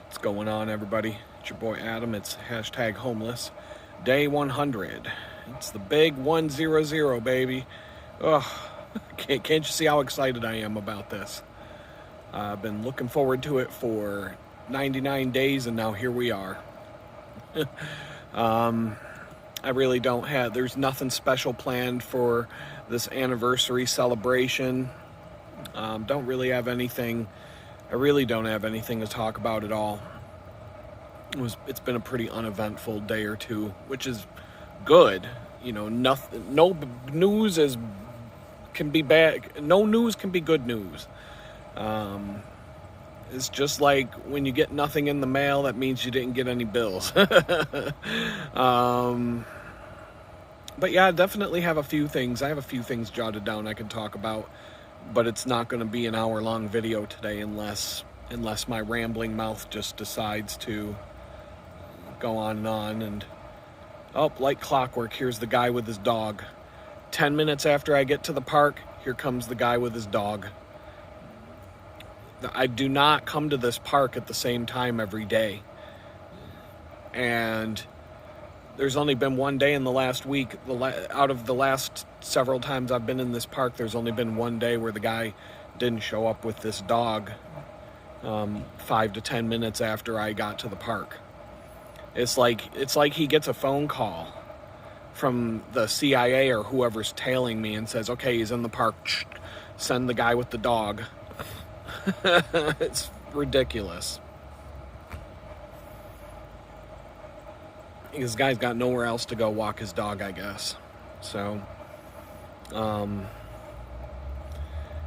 What's going on, everybody? It's your boy Adam. It's hashtag homeless. Day 100. It's the big 100, baby. Ugh. Can't you see how excited I am about this? I've been looking forward to it for 99 days, and now here we are. I really don't have, there's nothing special planned for this anniversary celebration. Don't really have anything. I really don't have anything to talk about at all. It's been a pretty uneventful day or two, which is good. You know, nothing. No news can be bad. No news can be good news. It's just like when you get nothing in the mail, that means you didn't get any bills. But yeah, I definitely have a few things. I have a few things jotted down I can talk about, but it's not going to be an hour-long video today unless my rambling mouth just decides to go on and oh, like clockwork, here's the guy with his dog. 10 minutes after I get to the park, here comes the guy with his dog. I do not come to this park at the same time every day. And there's only been one day in the last week, out of the last several times I've been in this park, there's only been one day where the guy didn't show up with this dog 5 to 10 minutes after I got to the park. It's like he gets a phone call from the CIA or whoever's tailing me and says, okay, he's in the park, send the guy with the dog. It's ridiculous. This guy's got nowhere else to go walk his dog, I guess. So,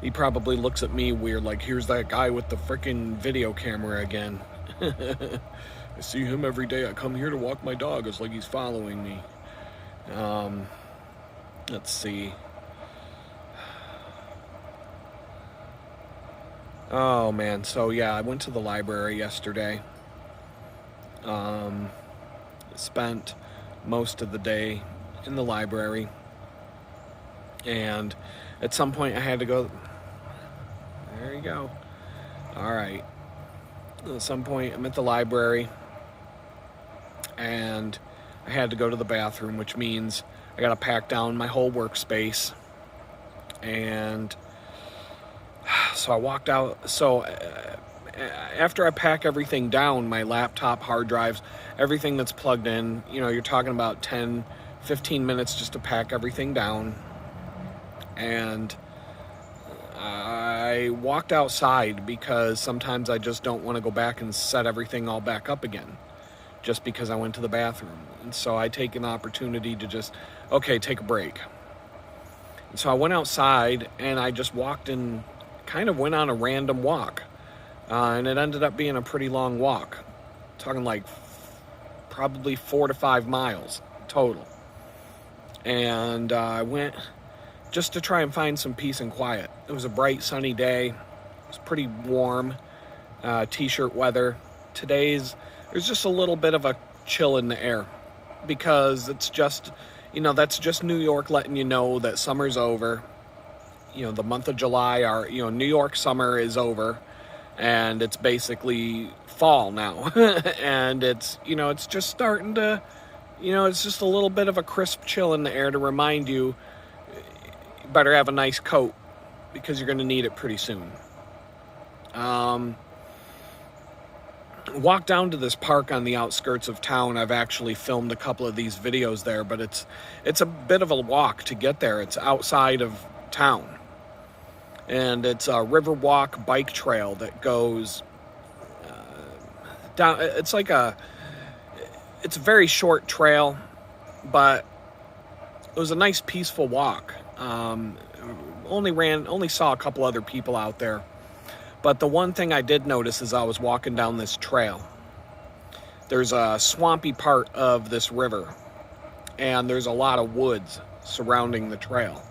he probably looks at me weird, like, here's that guy with the freaking video camera again. I see him every day. I come here to walk my dog. It's like he's following me. Let's see. Oh, man. So, yeah, I went to the library yesterday. Spent most of the day in the library. And at some point I had to go. There you go. All right. At some point I'm at the library. And I had to go to the bathroom, which means I got to pack down my whole workspace. And so I walked out. So after I pack everything down, my laptop, hard drives, everything that's plugged in, you know, you're talking about 10, 15 minutes just to pack everything down. And I walked outside because sometimes I just don't want to go back and set everything all back up again just because I went to the bathroom. And so I take an opportunity to just, okay, take a break. And so I went outside and I just walked and kind of went on a random walk. And it ended up being a pretty long walk. Talking like probably 4 to 5 miles total. And I went just to try and find some peace and quiet. It was a bright, sunny day. It was pretty warm, t-shirt weather. There's just a little bit of a chill in the air because it's just, you know, that's just New York letting you know that summer's over. You know, the month of July, New York summer is over and it's basically fall now. And it's, you know, it's just starting to, you know, it's just a little bit of a crisp chill in the air to remind you better have a nice coat because you're going to need it pretty soon. Walk down to this park on the outskirts of town. I've actually filmed a couple of these videos there, but it's a bit of a walk to get there. It's outside of town. And it's a Riverwalk bike trail that goes down. It's a very short trail, but it was a nice peaceful walk. Only saw a couple other people out there. But the one thing I did notice as I was walking down this trail, there's a swampy part of this river, and there's a lot of woods surrounding the trail.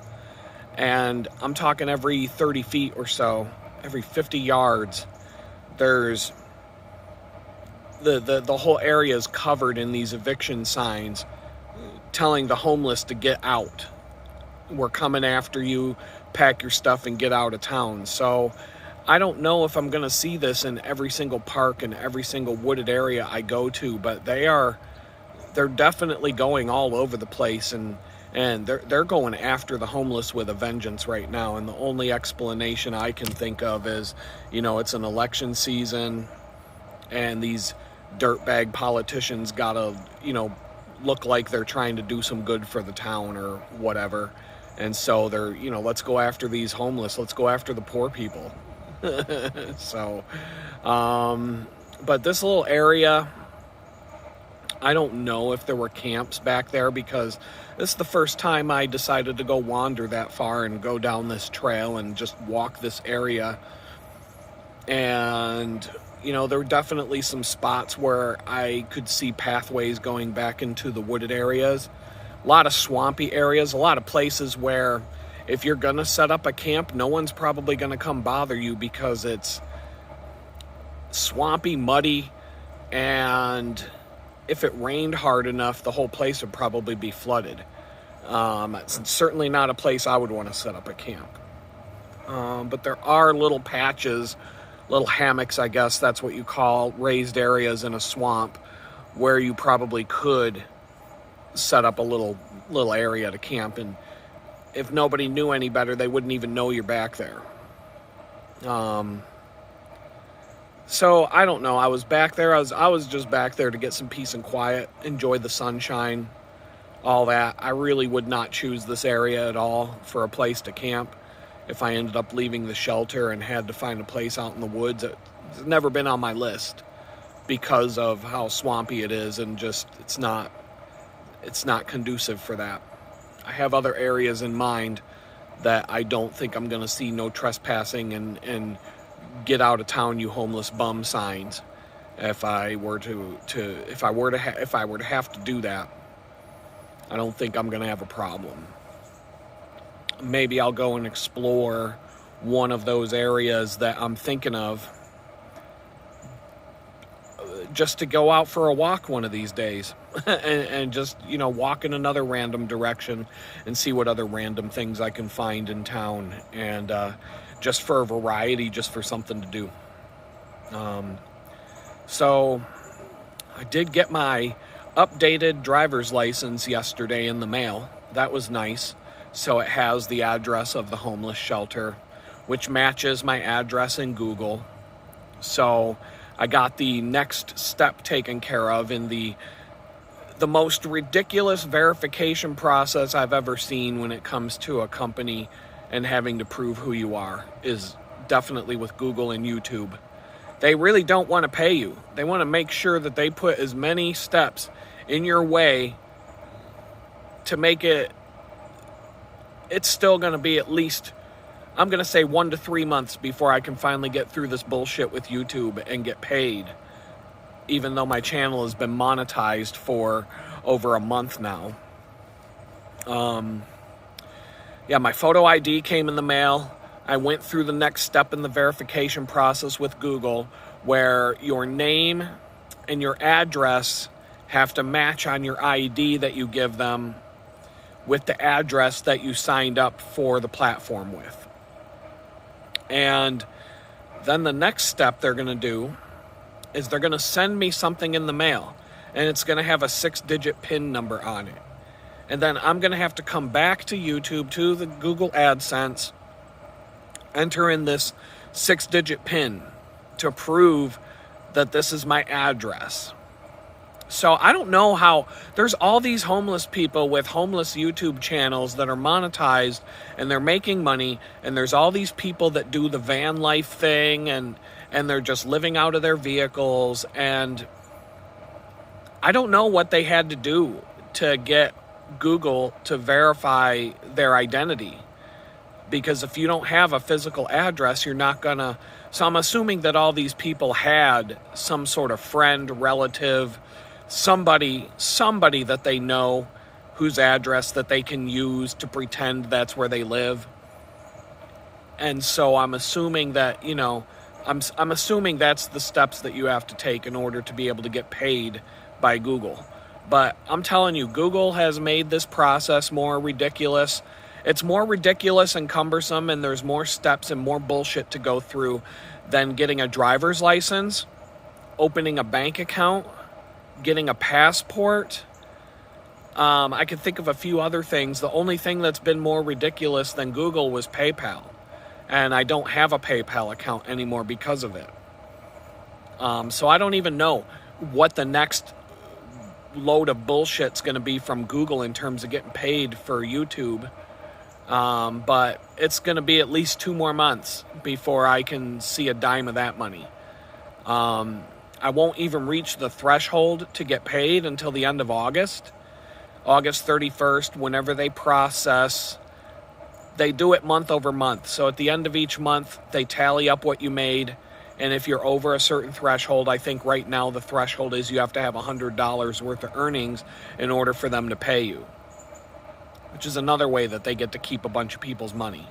And I'm talking every 30 feet or so, every 50 yards, there's the whole area is covered in these eviction signs telling the homeless to get out. We're coming after you, pack your stuff and get out of town. So I don't know if I'm going to see this in every single park and every single wooded area I go to, but they're definitely going all over the place, and they're going after the homeless with a vengeance right now. And the only explanation I can think of is, it's an election season, and these dirtbag politicians gotta, look like they're trying to do some good for the town or whatever. And so they're, let's go after these homeless. Let's go after the poor people. So, but this little area, I don't know if there were camps back there, because this is the first time I decided to go wander that far and go down this trail and just walk this area. And, there were definitely some spots where I could see pathways going back into the wooded areas. A lot of swampy areas, a lot of places where if you're going to set up a camp, no one's probably going to come bother you because it's swampy, muddy, and if it rained hard enough, the whole place would probably be flooded. It's certainly not a place I would want to set up a camp. But there are little patches, little hammocks, I guess that's what you call raised areas in a swamp, where you probably could set up a little area to camp, and if nobody knew any better, they wouldn't even know you're back there. So I don't know. I was back there. I was just back there to get some peace and quiet, enjoy the sunshine, all that. I really would not choose this area at all for a place to camp. If I ended up leaving the shelter and had to find a place out in the woods, it's never been on my list because of how swampy it is, and just it's not conducive for that. I have other areas in mind that I don't think I'm going to see no trespassing and get out of town, you homeless bum signs. If I were to have to do that, I don't think I'm going to have a problem. Maybe I'll go and explore one of those areas that I'm thinking of, just to go out for a walk one of these days and just, walk in another random direction and see what other random things I can find in town, and just for a variety, just for something to do. So I did get my updated driver's license yesterday in the mail. That was nice. So it has the address of the homeless shelter, which matches my address in Google. So I got the next step taken care of in the most ridiculous verification process I've ever seen when it comes to a company and having to prove who you are, is definitely with Google and YouTube. They really don't want to pay you. They want to make sure that they put as many steps in your way to make it's still going to be at least, I'm going to say 1 to 3 months before I can finally get through this bullshit with YouTube and get paid, even though my channel has been monetized for over a month now. My photo ID came in the mail. I went through the next step in the verification process with Google, where your name and your address have to match on your ID that you give them with the address that you signed up for the platform with. And then the next step they're going to do is they're going to send me something in the mail, and it's going to have a 6-digit PIN number on it. And then I'm going to have to come back to YouTube, to the Google Adsense, enter in this 6-digit PIN to prove that this is my address. So I don't know how, there's all these homeless people with homeless YouTube channels that are monetized and they're making money, and there's all these people that do the van life thing and they're just living out of their vehicles, and I don't know what they had to do to get Google to verify their identity, because if you don't have a physical address, you're not gonna. So I'm assuming that all these people had some sort of friend, relative, somebody that they know whose address that they can use to pretend that's where they live. And so I'm assuming that, I'm assuming that's the steps that you have to take in order to be able to get paid by Google. But I'm telling you, Google has made this process more ridiculous, It's more ridiculous and cumbersome, and there's more steps and more bullshit to go through than getting a driver's license, opening a bank account, getting a passport. I can think of a few other things. The only thing that's been more ridiculous than Google was PayPal. And I don't have a PayPal account anymore because of it. So I don't even know what the next load of bullshit's going to be from Google in terms of getting paid for YouTube. But it's going to be at least 2 more months before I can see a dime of that money. I won't even reach the threshold to get paid until the end of August 31st, whenever they process. They do it month over month. So at the end of each month, they tally up what you made. And if you're over a certain threshold, I think right now the threshold is you have to have $100 worth of earnings in order for them to pay you, which is another way that they get to keep a bunch of people's money.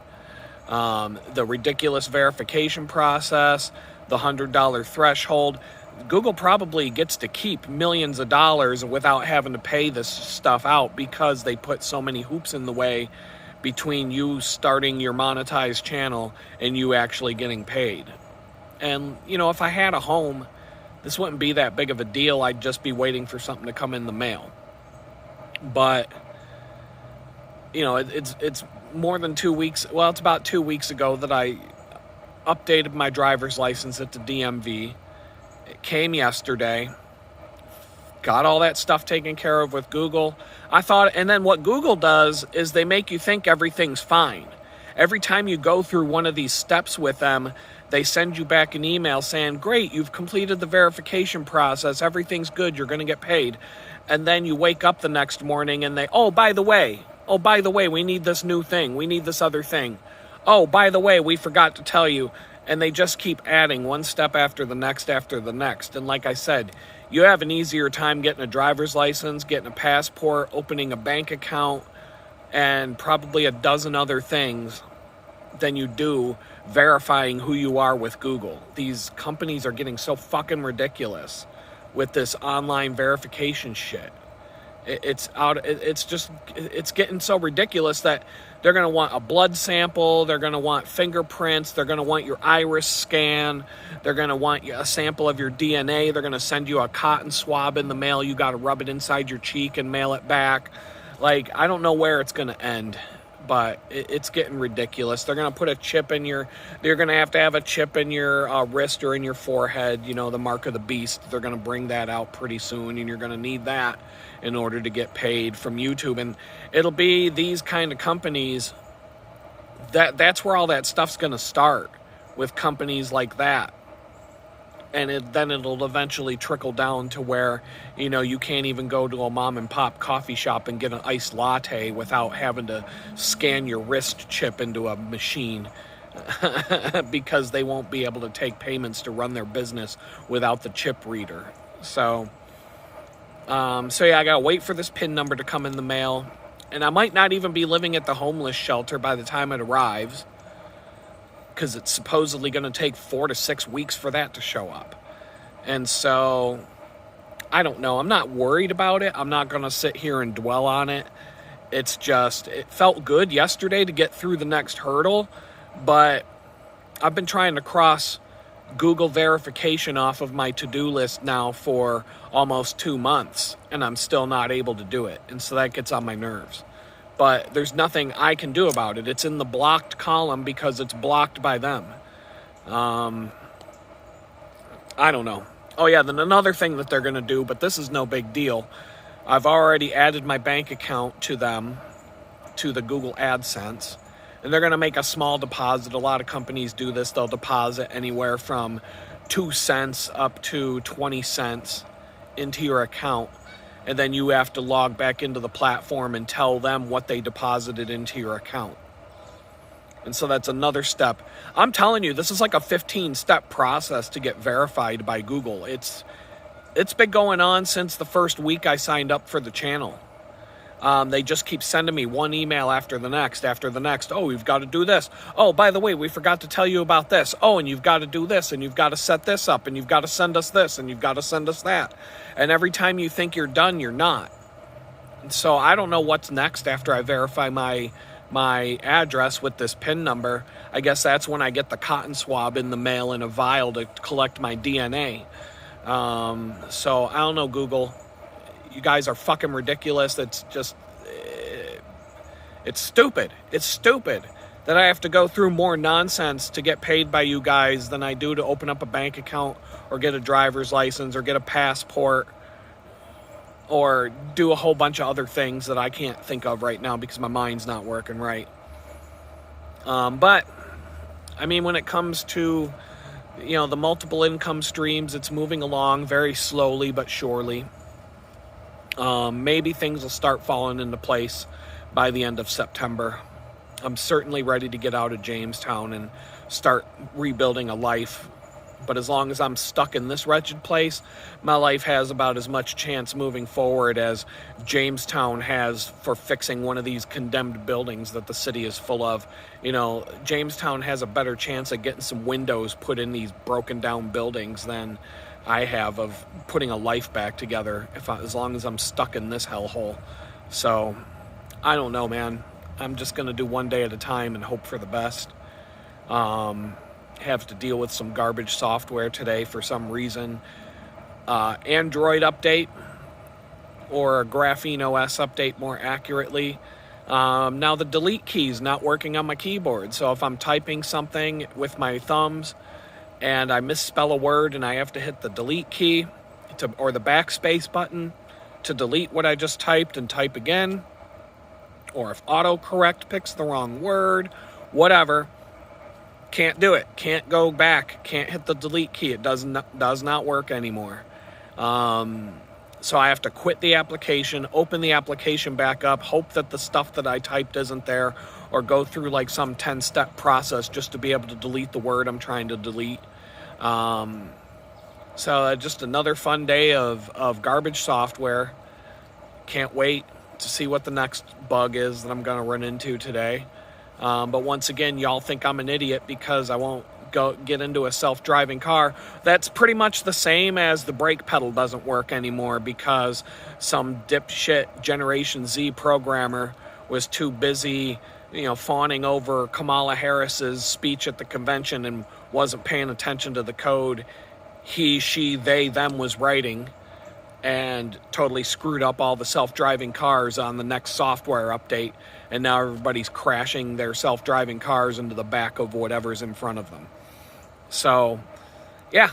The ridiculous verification process, the $100 threshold. Google probably gets to keep millions of dollars without having to pay this stuff out because they put so many hoops in the way between you starting your monetized channel and you actually getting paid. And, if I had a home, this wouldn't be that big of a deal. I'd just be waiting for something to come in the mail. But, it's more than 2 weeks. Well, it's about 2 weeks ago that I updated my driver's license at the DMV. It came yesterday. Got all that stuff taken care of with Google. And then what Google does is they make you think everything's fine. Every time you go through one of these steps with them, they send you back an email saying, great, you've completed the verification process. Everything's good. You're going to get paid. And then you wake up the next morning and by the way, we need this new thing. We need this other thing. Oh, by the way, we forgot to tell you. And they just keep adding one step after the next after the next. And like I said, you have an easier time getting a driver's license, getting a passport, opening a bank account, and probably a dozen other things than you do verifying who you are with Google. These companies are getting so fucking ridiculous with this online verification shit. It's getting so ridiculous that they're going to want a blood sample, they're going to want fingerprints, they're going to want your iris scan, they're going to want a sample of your DNA, they're going to send you a cotton swab in the mail, you got to rub it inside your cheek and mail it back. Like, I don't know where it's going to end, but it's getting ridiculous. They're going to put a chip in you're going to have a chip in your wrist or in your forehead, the mark of the beast. They're going to bring that out pretty soon, and you're going to need that in order to get paid from YouTube. And it'll be these kind of companies, that's where all that stuff's going to start, with companies like that. And then it'll eventually trickle down to where, you can't even go to a mom and pop coffee shop and get an iced latte without having to scan your wrist chip into a machine because they won't be able to take payments to run their business without the chip reader. So yeah, I gotta wait for this PIN number to come in the mail. And I might not even be living at the homeless shelter by the time it arrives, because it's supposedly going to take 4 to 6 weeks for that to show up. And so, I don't know. I'm not worried about it. I'm not going to sit here and dwell on it. It's just, it felt good yesterday to get through the next hurdle, but I've been trying to cross Google verification off of my to-do list now for almost 2 months, and I'm still not able to do it. And so that gets on my nerves. But there's nothing I can do about it. It's in the blocked column because it's blocked by them. I don't know. Oh yeah, then another thing that they're going to do, but this is no big deal. I've already added my bank account to them, to the Google Adsense, and they're going to make a small deposit. A lot of companies do this. They'll deposit anywhere from 2 cents up to 20 cents into your account. And then you have to log back into the platform and tell them what they deposited into your account. And so that's another step. I'm telling you, this is like a 15-step process to get verified by Google. It's been going on since the first week I signed up for the channel. They just keep sending me one email after the next. Oh, we've got to do this. Oh, by the way, we forgot to tell you about this. Oh, and you've got to do this, and you've got to set this up, and you've got to send us this, and you've got to send us that. And every time you think you're done, you're not. And so I don't know what's next after I verify my my address with this PIN number, I guess that's when I get the cotton swab in the mail in a vial to collect my DNA. So I don't know, Google. You guys are fucking ridiculous. It's just, it's stupid. It's stupid that I have to go through more nonsense to get paid by you guys than I do to open up a bank account or get a driver's license or get a passport or do a whole bunch of other things that I can't think of right now because my mind's not working right. But, I mean, when it comes to, the multiple income streams, it's moving along very slowly but surely. Maybe things will start falling into place by the end of September. I'm certainly ready to get out of Jamestown and start rebuilding a life. But as long as I'm stuck in this wretched place, my life has about as much chance moving forward as Jamestown has for fixing one of these condemned buildings that the city is full of. Jamestown has a better chance of getting some windows put in these broken down buildings than I have of putting a life back together as long as I'm stuck in this hellhole. So, I don't know, man. I'm just going to do one day at a time and hope for the best. Have to deal with some garbage software today for some reason. Android update, or a Graphene OS update more accurately. Now the delete key is not working on my keyboard. So if I'm typing something with my thumbs and I misspell a word and I have to hit the delete key or the backspace button to delete what I just typed and type again, or if autocorrect picks the wrong word, whatever, can't do it. Can't go back. Can't hit the delete key. It does not work anymore. So I have to quit the application, open the application back up, hope that the stuff that I typed isn't there, or go through like some 10-step process just to be able to delete the word I'm trying to delete. So just another fun day of garbage software. Can't wait to see what the next bug is that I'm going to run into today. But once again, y'all think I'm an idiot because I won't get into a self-driving car. That's pretty much the same as the brake pedal doesn't work anymore because some dipshit Generation Z programmer was too busy, fawning over Kamala Harris's speech at the convention and wasn't paying attention to the code he, she, they, them was writing, and totally screwed up all the self-driving cars on the next software update, and now everybody's crashing their self-driving cars into the back of whatever's in front of them. So, yeah,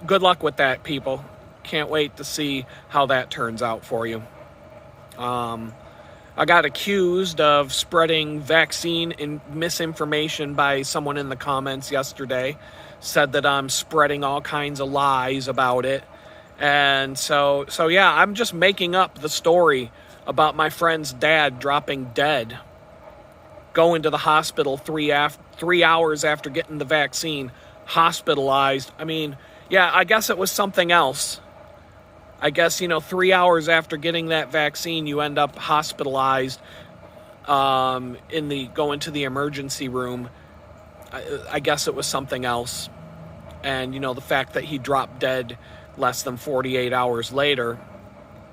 good luck with that, people. Can't wait to see how that turns out for you. I got accused of spreading vaccine and misinformation by someone in the comments yesterday, said that I'm spreading all kinds of lies about it. And so yeah, I'm just making up the story about my friend's dad dropping dead, going to the hospital 3 hours after getting the vaccine, hospitalized. I mean, yeah, I guess it was something else. I guess, 3 hours after getting that vaccine, you end up hospitalized, go into the emergency room. I guess it was something else. And, the fact that he dropped dead less than 48 hours later,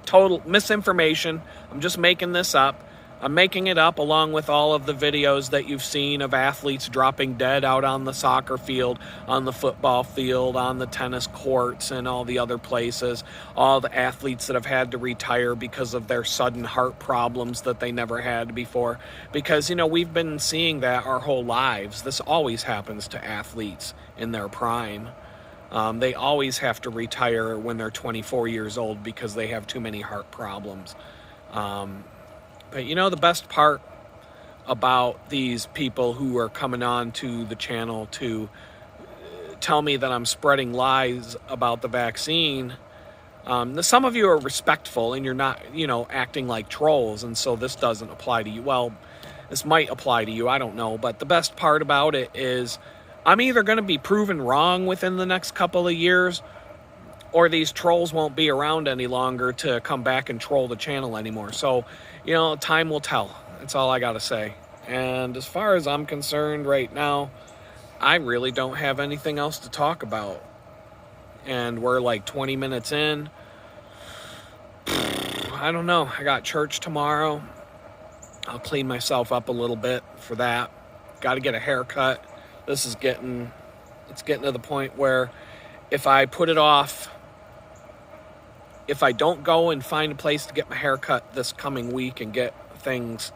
total misinformation. I'm just making this up. I'm making it up along with all of the videos that you've seen of athletes dropping dead out on the soccer field, on the football field, on the tennis courts, and all the other places. All the athletes that have had to retire because of their sudden heart problems that they never had before. Because, we've been seeing that our whole lives. This always happens to athletes in their prime. They always have to retire when they're 24 years old because they have too many heart problems. But the best part about these people who are coming on to the channel to tell me that I'm spreading lies about the vaccine, some of you are respectful and you're not, acting like trolls, and so this doesn't apply to you. Well, this might apply to you, I don't know. But the best part about it is I'm either going to be proven wrong within the next couple of years, or these trolls won't be around any longer to come back and troll the channel anymore. So, time will tell. That's all I got to say. And as far as I'm concerned right now, I really don't have anything else to talk about. And we're like 20 minutes in. I don't know. I got church tomorrow. I'll clean myself up a little bit for that. Got to get a haircut. This is it's getting to the point where if I put it off, if I don't go and find a place to get my hair cut this coming week and get things,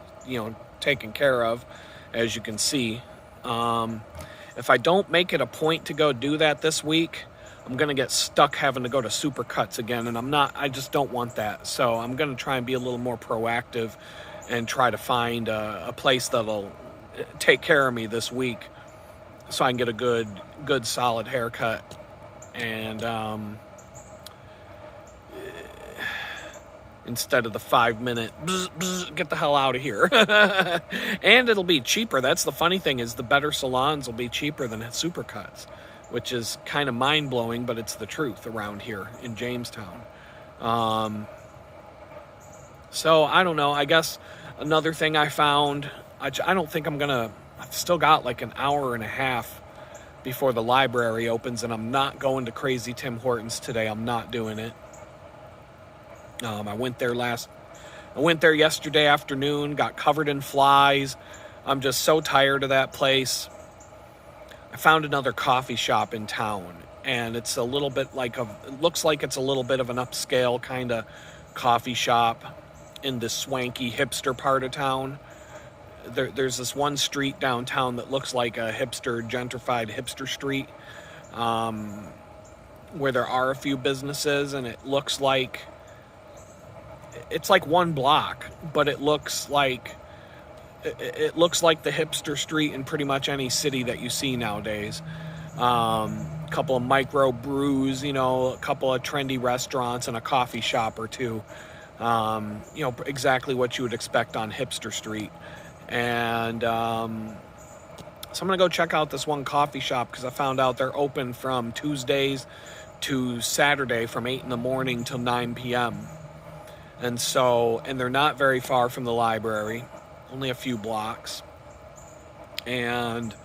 taken care of, as you can see, if I don't make it a point to go do that this week, I'm going to get stuck having to go to Supercuts again, and I just don't want that. So I'm going to try and be a little more proactive and try to find a place that'll take care of me this week so I can get a good solid haircut. And instead of the 5-minute bzz, bzz, get the hell out of here. And it'll be cheaper. That's the funny thing, is the better salons will be cheaper than Supercuts, which is kind of mind-blowing, but it's the truth around here in Jamestown. So I don't know. I guess another thing I found, I don't think I've still got like an hour and a half before the library opens, and I'm not going to Crazy Tim Hortons today. I'm not doing it. I went there yesterday afternoon, got covered in flies. I'm just so tired of that place. I found another coffee shop in town, and it's a little bit it looks like it's a little bit of an upscale kind of coffee shop in the swanky hipster part of town. There's this one street downtown that looks like a gentrified hipster street, where there are a few businesses, and it looks like it's like one block, but it looks like the hipster street in pretty much any city that you see nowadays. A couple of micro brews, a couple of trendy restaurants, and a coffee shop or two. Exactly what you would expect on hipster street. And so I'm gonna go check out this one coffee shop, because I found out they're open from Tuesdays to Saturday from 8 in the morning till 9 p.m. And they're not very far from the library, only a few blocks. And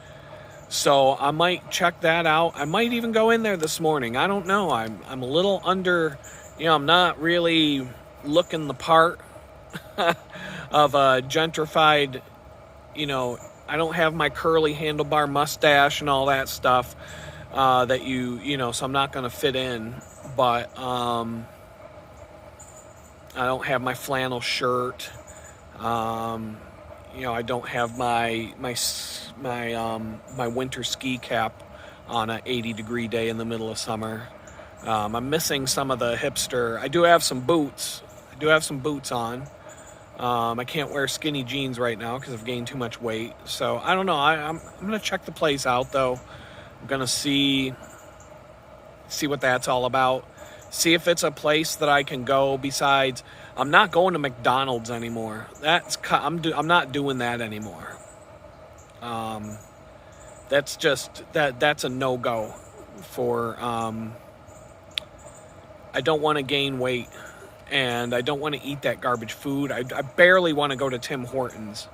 so I might check that out. I might even go in there this morning. I don't know. I'm a little under, I'm not really looking the part of a gentrified, I don't have my curly handlebar mustache and all that stuff that so I'm not going to fit in. But I don't have my flannel shirt. I don't have my winter ski cap on an 80-degree day in the middle of summer. I'm missing some of the hipster. I do have some boots. On. I can't wear skinny jeans right now because I've gained too much weight. So I don't know. I'm gonna check the place out though. I'm gonna see what that's all about. See if it's a place that I can go. Besides, I'm not going to McDonald's anymore. I'm not doing that anymore. That's just that's a no-go for. I don't want to gain weight, and I don't want to eat that garbage food. I barely want to go to Tim Hortons.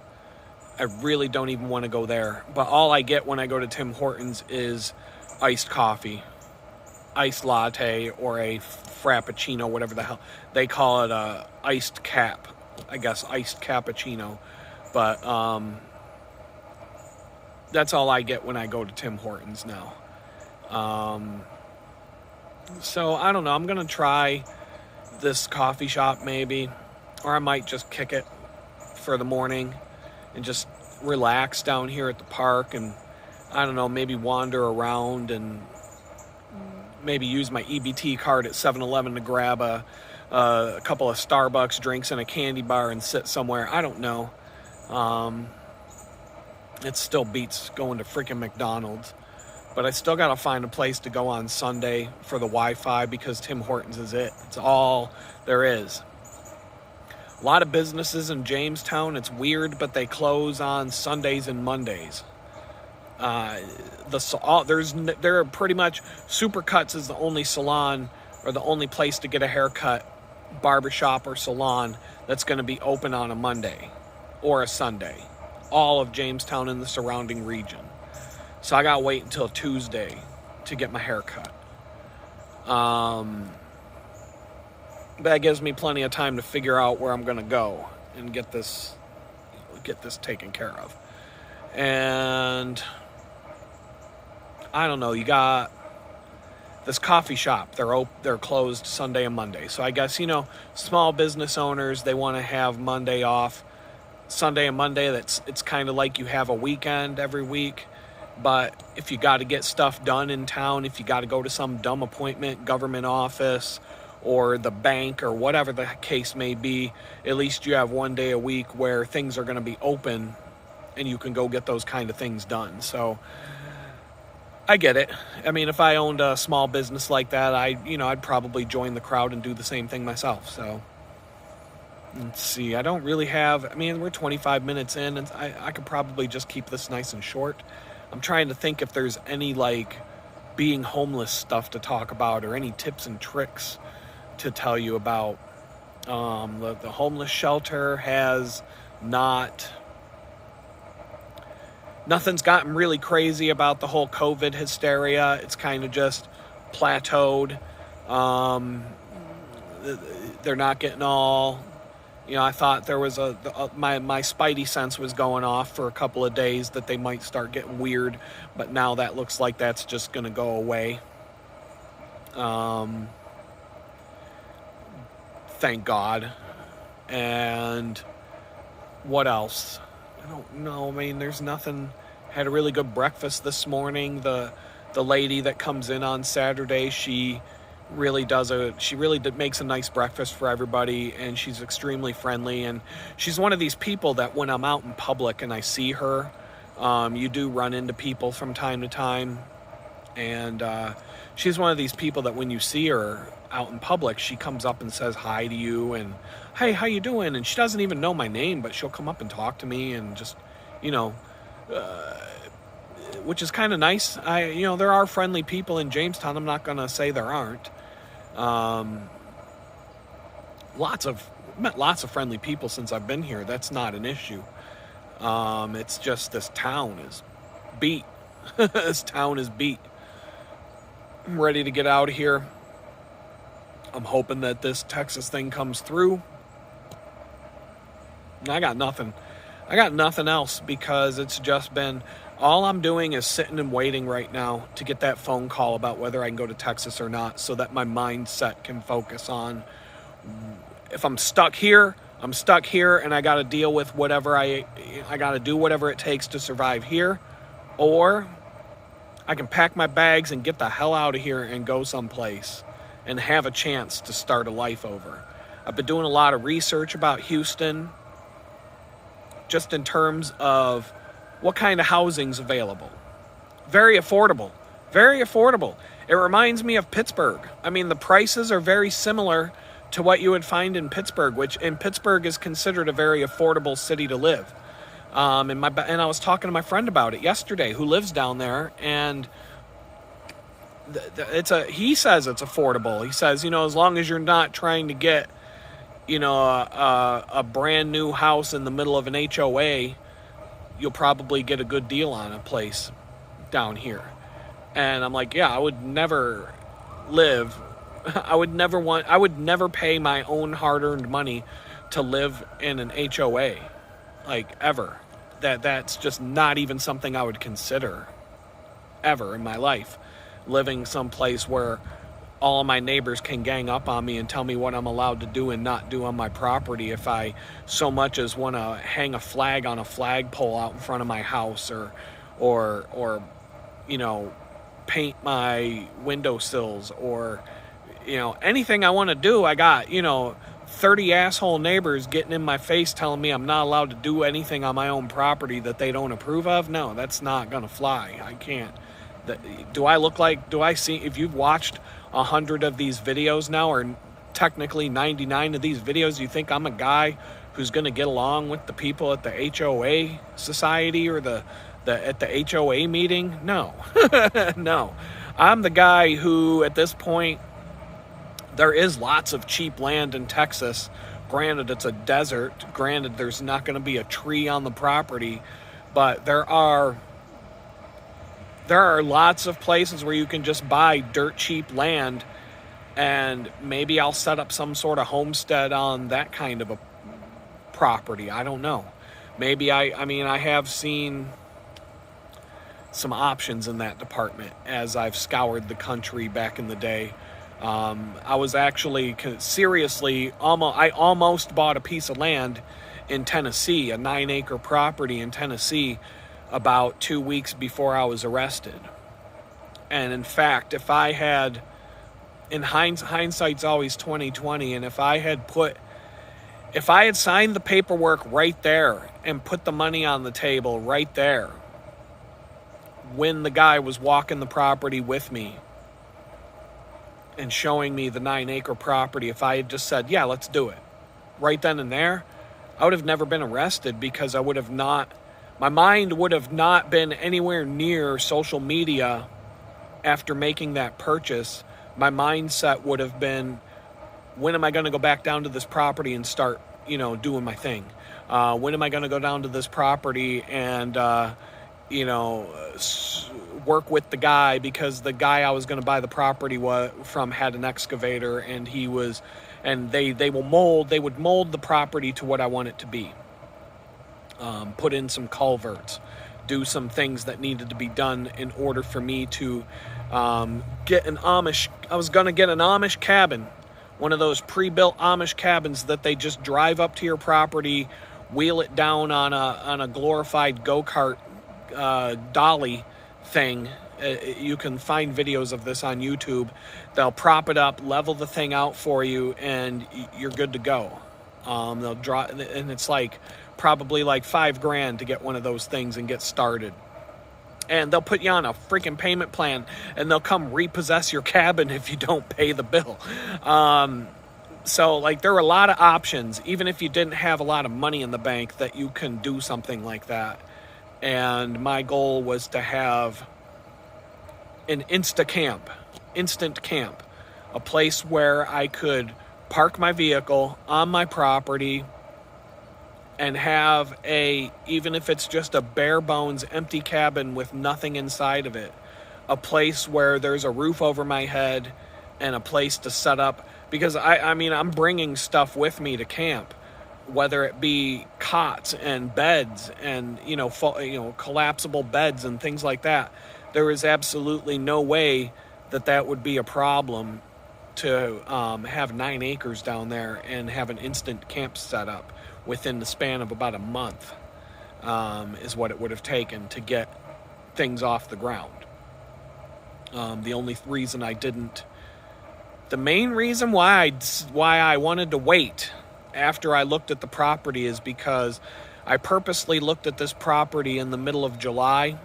I really don't even want to go there. But all I get when I go to Tim Hortons is iced coffee, iced latte, or a frappuccino, whatever the hell they call it, iced cap, I guess, iced cappuccino. But that's all I get when I go to Tim Hortons now. So I don't know. I'm gonna try this coffee shop maybe, or I might just kick it for the morning and just relax down here at the park, and I don't know, maybe wander around and maybe use my EBT card at 7-Eleven to grab a couple of Starbucks drinks and a candy bar and sit somewhere. I don't know. It still beats going to freaking McDonald's. But I still got to find a place to go on Sunday for the Wi-Fi, because Tim Hortons is it. It's all there is. A lot of businesses in Jamestown, it's weird, but they close on Sundays and Mondays. There are pretty much, Supercuts is the only salon or the only place to get a haircut, barbershop or salon that's going to be open on a Monday or a Sunday. All of Jamestown and the surrounding region. So I gotta wait until Tuesday to get my hair cut. But that gives me plenty of time to figure out where I'm gonna go and get this get this taken care of. And I don't know, you got this coffee shop, they're closed Sunday and Monday. So I guess, small business owners, they want to have Monday off. Sunday and Monday, it's kind of like you have a weekend every week. But if you got to get stuff done in town, if you got to go to some dumb appointment, government office, or the bank, or whatever the case may be, at least you have one day a week where things are going to be open and you can go get those kind of things done. So I get it. I mean, if I owned a small business like that, I'd probably join the crowd and do the same thing myself. So let's see. I don't really have, we're 25 minutes in, and I could probably just keep this nice and short. I'm trying to think if there's any being homeless stuff to talk about, or any tips and tricks to tell you about. The homeless shelter has nothing's gotten really crazy about the whole COVID hysteria. It's kind of just plateaued. They're not getting all, I thought there was my spidey sense was going off for a couple of days that they might start getting weird, but now that looks like that's just going to go away. Thank God. And what else? I don't know. There's nothing. Had a really good breakfast this morning. The lady that comes in on Saturday, she really makes a nice breakfast for everybody, and she's extremely friendly, and she's one of these people that when I'm out in public and I see her, you do run into people from time to time, and she's one of these people that when you see her out in public, she comes up and says hi to you, and hey, how you doing? And she doesn't even know my name, but she'll come up and talk to me, and just which is kind of nice. There are friendly people in Jamestown. I'm not going to say there aren't. Met lots of friendly people since I've been here. That's not an issue. It's just this town is beat. This town is beat. I'm ready to get out of here. I'm hoping that this Texas thing comes through. I got nothing else, because it's just been, all I'm doing is sitting and waiting right now to get that phone call about whether I can go to Texas or not, so that my mindset can focus on, if I'm stuck here, I'm stuck here, and I got to deal with whatever I got to do whatever it takes to survive here, or I can pack my bags and get the hell out of here and go someplace and have a chance to start a life over. I've been doing a lot of research about Houston, just in terms of what kind of housing's available. Very affordable. Very affordable. It reminds me of Pittsburgh. The prices are very similar to what you would find in Pittsburgh, which in Pittsburgh is considered a very affordable city to live. And I was talking to my friend about it yesterday, who lives down there, and he says it's affordable. He says, as long as you're not trying to get, a brand new house in the middle of an HOA, you'll probably get a good deal on a place down here. And I'm like, yeah, I would never pay my own hard-earned money to live in an HOA, ever. That's just not even something I would consider ever in my life. Living someplace where all of my neighbors can gang up on me and tell me what I'm allowed to do and not do on my property if I so much as want to hang a flag on a flagpole out in front of my house, or paint my windowsills, or anything I want to do. I got 30 asshole neighbors getting in my face telling me I'm not allowed to do anything on my own property that they don't approve of. No, that's not gonna fly. I can't. Do I see, if you've watched 100 of these videos now, or technically 99 of these videos, you think I'm a guy who's going to get along with the people at the HOA society, or at the HOA meeting? No. No. I'm the guy who, at this point, there is lots of cheap land in Texas. Granted, it's a desert. Granted, there's not going to be a tree on the property, but there are lots of places where you can just buy dirt cheap land, and maybe I'll set up some sort of homestead on that kind of a property. I don't know. Maybe I mean, I have seen some options in that department as I've scoured the country back in the day. I was actually seriously I almost bought a piece of land in Tennessee, a 9-acre property in Tennessee, about 2 weeks before I was arrested. And in fact, if I had, in hindsight's always 2020, and if I had signed the paperwork right there and put the money on the table right there when the guy was walking the property with me and showing me the 9-acre property, if I had just said, yeah, let's do it right then and there, I would have never been arrested, because my mind would have not been anywhere near social media after making that purchase. My mindset would have been, when am I going to go back down to this property and start, doing my thing? When am I going to go down to this property and, work with the guy, because the guy I was going to buy the property from had an excavator, and they would mold the property to what I want it to be. Put in some culverts, do some things that needed to be done in order for me to get an Amish cabin, one of those pre-built Amish cabins that they just drive up to your property, wheel it down on a glorified go-kart dolly thing. You can find videos of this on YouTube. They'll prop it up, level the thing out for you, and you're good to go. They'll draw, and it's probably $5,000 to get one of those things and get started. And they'll put you on a freaking payment plan, and they'll come repossess your cabin if you don't pay the bill. So there are a lot of options, even if you didn't have a lot of money in the bank, that you can do something like that. And my goal was to have an instant camp, a place where I could park my vehicle on my property and have even if it's just a bare bones empty cabin with nothing inside of it, a place where there's a roof over my head and a place to set up, because I'm bringing stuff with me to camp, whether it be cots and beds and collapsible beds and things like that. There is absolutely no way that would be a problem to have 9 acres down there and have an instant camp set up within the span of about a month, is what it would have taken to get things off the ground. The main reason why I wanted to wait after I looked at the property is because I purposely looked at this property in the middle of July.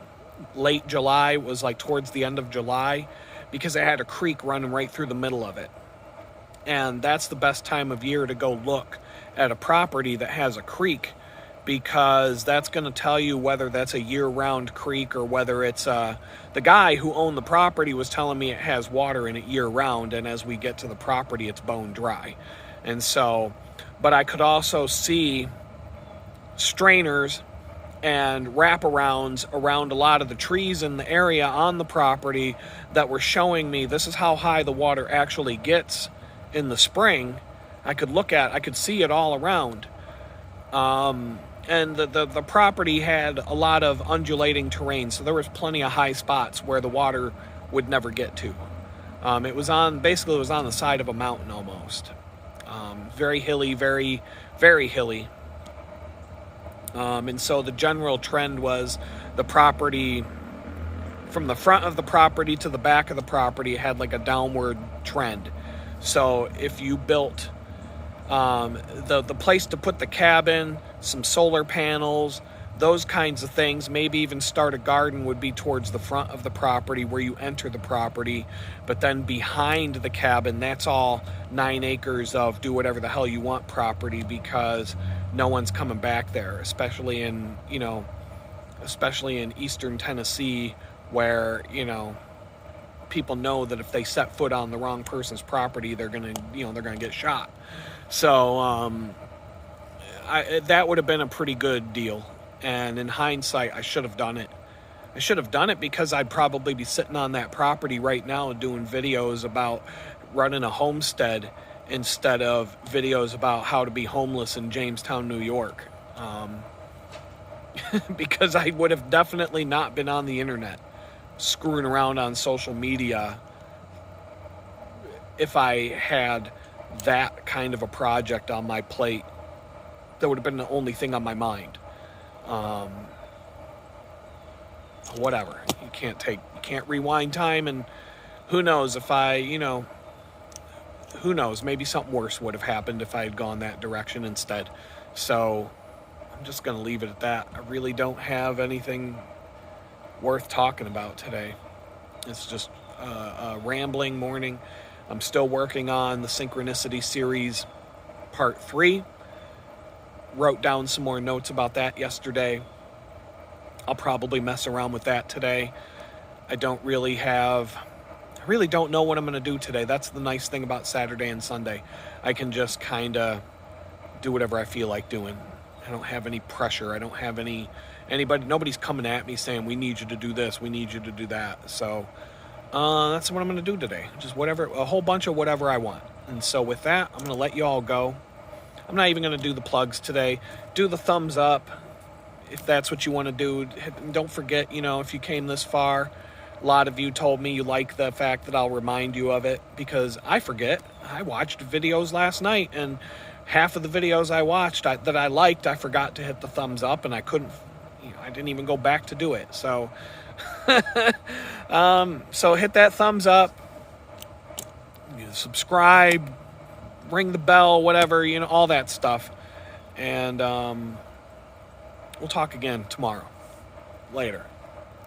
Late July, was towards the end of July, because it had a creek running right through the middle of it. And that's the best time of year to go look at a property that has a creek, because that's going to tell you whether that's a year-round creek or whether it's the guy who owned the property was telling me it has water in it year-round, and as we get to the property, it's bone dry. And so, but I could also see strainers and wraparounds around a lot of the trees in the area on the property that were showing me this is how high the water actually gets in the spring. I could see it all around. And the property had a lot of undulating terrain, so there was plenty of high spots where the water would never get to. It was on the side of a mountain almost. Very hilly, very, very hilly. And so the general trend was the property, from the front of the property to the back of the property, had a downward trend. So if you built the place to put the cabin, some solar panels, those kinds of things, maybe even start a garden, would be towards the front of the property where you enter the property. But then behind the cabin, that's all 9 acres of do whatever the hell you want property, because no one's coming back there, especially in eastern Tennessee, where people know that if they set foot on the wrong person's property, they're gonna get shot. So that would have been a pretty good deal. And in hindsight, I should have done it. I should have done it because I'd probably be sitting on that property right now doing videos about running a homestead instead of videos about how to be homeless in Jamestown, New York. because I would have definitely not been on the internet screwing around on social media if I had that kind of a project on my plate. That would have been the only thing on my mind. Whatever. You can't rewind time, and who knows if who knows, maybe something worse would have happened if I had gone that direction instead. So I'm just going to leave it at that. I really don't have anything worth talking about today. It's just a rambling morning. I'm still working on the Synchronicity series part 3. Wrote down some more notes about that yesterday. I'll probably mess around with that today. I really don't know what I'm going to do today. That's the nice thing about Saturday and Sunday. I can just kind of do whatever I feel like doing. I don't have any pressure. I don't have anybody. Nobody's coming at me saying, we need you to do this, we need you to do that. So that's what I'm going to do today. Just a whole bunch of whatever I want. And so with that, I'm going to let you all go. I'm not even going to do the plugs today. Do the thumbs up if that's what you want to do. Don't forget, if you came this far, a lot of you told me you like the fact that I'll remind you of it, because I forget. I watched videos last night, and half of the videos I watched that I liked, I forgot to hit the thumbs up, and I couldn't, I didn't even go back to do it. So, so hit that thumbs up, subscribe, ring the bell, whatever, all that stuff. And we'll talk again tomorrow. Later.